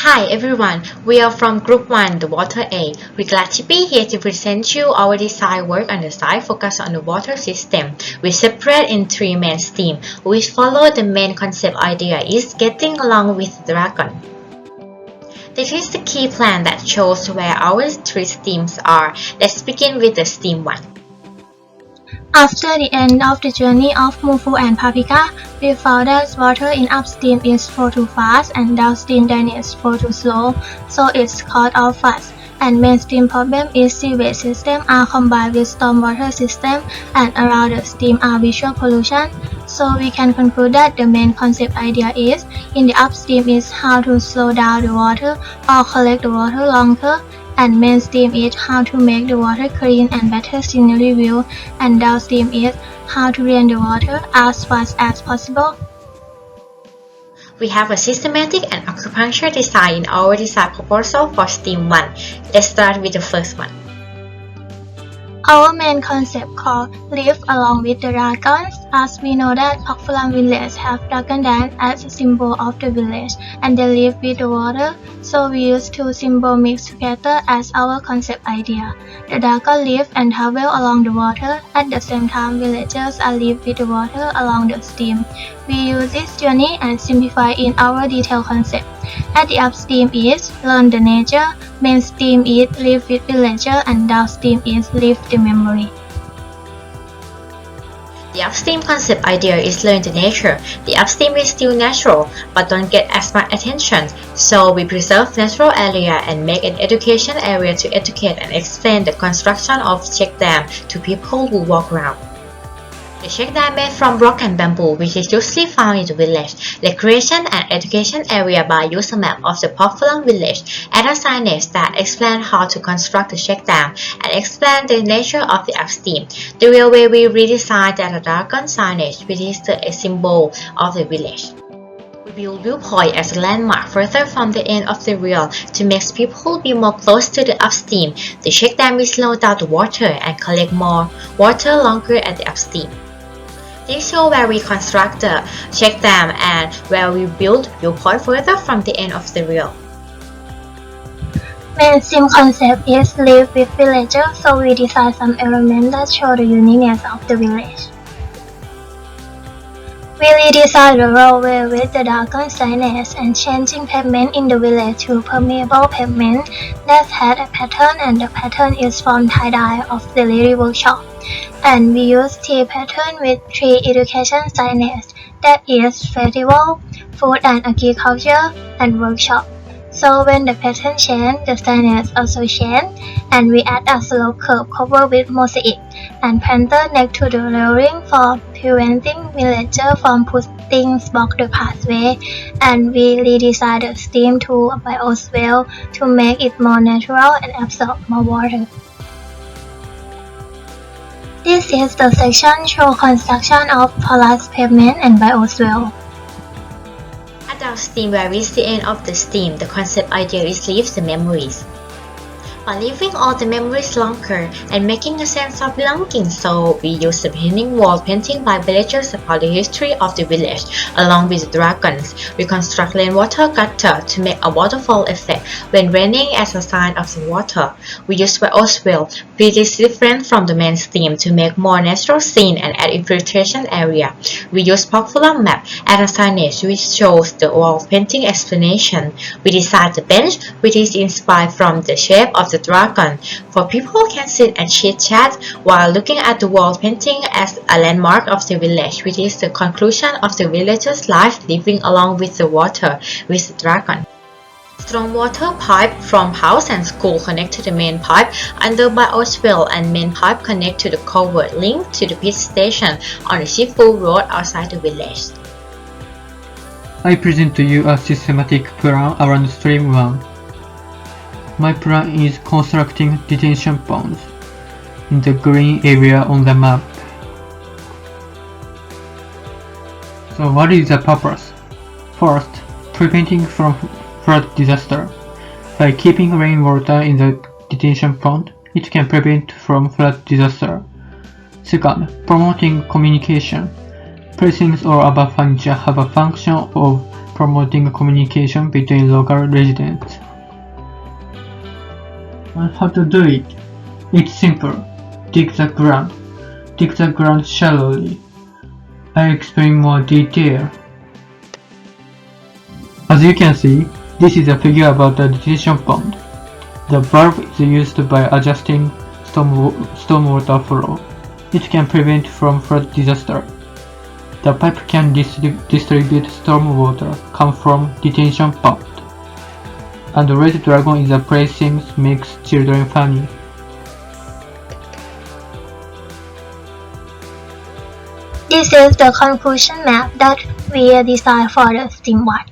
Hi everyone, we are from Group 1, the Water A. We're glad to be here to present you our design work on the side focused on the water system. We separate in three main themes, which follow the main concept idea is getting along with the dragon. This is the key plan that shows where our three themes are. Let's begin with the theme 1. After the end of the journey of Mufu and Paprika, we found that water in upstream is flow too fast and downstream drainage flow too slow, so it's called out fast. And mainstream problem is sewage system are combined with stormwater system, and around the stream are visual pollution. So we can conclude that the main concept idea is in the upstream is how to slow down the water or collect the water longer, and mainstream is how to make the water clean and better scenery view, and downstream is how to drain the water as fast as possible. We have a systematic and acupuncture design in our design proposal for theme 1. Let's start with the first one. Our main concept called Live Along with the Dragons, as we know that Pakfulam village have dragon dance as a symbol of the village, and they live with the water, so we use two symbols mixed together as our concept idea. The dragon live and travel along the water, at the same time villagers are live with the water along the stream. We use this journey and simplify in our detailed concept. At the upstream is learn the nature, mainstream is live with villager, and downstream is live the memory. The upstream concept idea is learn the nature. The upstream is still natural, but don't get as much attention, so we preserve natural area and make an education area to educate and explain the construction of check dam to people who walk around. The check dam made from rock and bamboo, which is usually found in the village. Recreation and education area by use a map of the Pakfulam village and a signage that explain how to construct the check dam and explain the nature of the upstream. The railway we redesigned the dragon signage, which is the symbol of the village. We build viewpoint as a landmark further from the end of the rail to make people be more close to the upstream. The check dam will slow down the water and collect more water longer at the upstream. This shows where we construct the check dam and where we build viewpoint further from the end of the rail. Mainstream concept is live with villagers, so we design some elements that show the uniqueness of the village. We redesigned the roadway with the dragon signage and changing pavement in the village to permeable pavement that had a pattern, and the pattern is from tie-dye of the lady workshop. And we use T pattern with 3 education signage, that is festival, food and agriculture, and workshop. So when the pattern change, the signage also change, and we add a slope curve covered with mosaic and planter next to the railing for preventing villagers from putting block the pathway, and we redesign the stream to a bioswale to make it more natural and absorb more water. This is the section show construction of porous pavement and bioswale. At the upstream where we reach the end of the stream, the concept idea is leave the memories. By leaving all the memories longer and making a sense of belonging, so we use the painting wall painting by villagers about the history of the village. Along with the dragons, we construct rainwater gutter to make a waterfall effect when raining as a sign of the water. We use bioswale, which is different from the main theme, to make more natural scene and add infiltration area. We use Pakfulam map as a signage which shows the wall painting explanation. We design the bench, which is inspired from the shape of the dragon, for people can sit and chit-chat while looking at the wall painting as a landmark of the village, which is the conclusion of the villagers' life living along with the water with the dragon. Stormwater pipe from house and school connect to the main pipe under bioswale, and main pipe connect to the culvert link to the pit station on the Shifu road outside the village. I present to you a systematic plan around stream 1. My plan is constructing detention ponds in the green area on the map. So what is the purpose? First, preventing from flood disaster. By keeping rainwater in the detention pond, it can prevent from flood disaster. Second, promoting communication. precincts or other furniture have a function of promoting communication between local residents. And how to do it? It's simple. Dig the ground. Dig the ground shallowly. I'll explain more detail. As you can see, this is a figure about the detention pond. The valve is used by adjusting stormwater flow. It can prevent from flood disaster. The pipe can distribute stormwater come from detention pond. And the red dragon is a precinct makes children funny. This is the conclusion map that we designed for the STEAM1.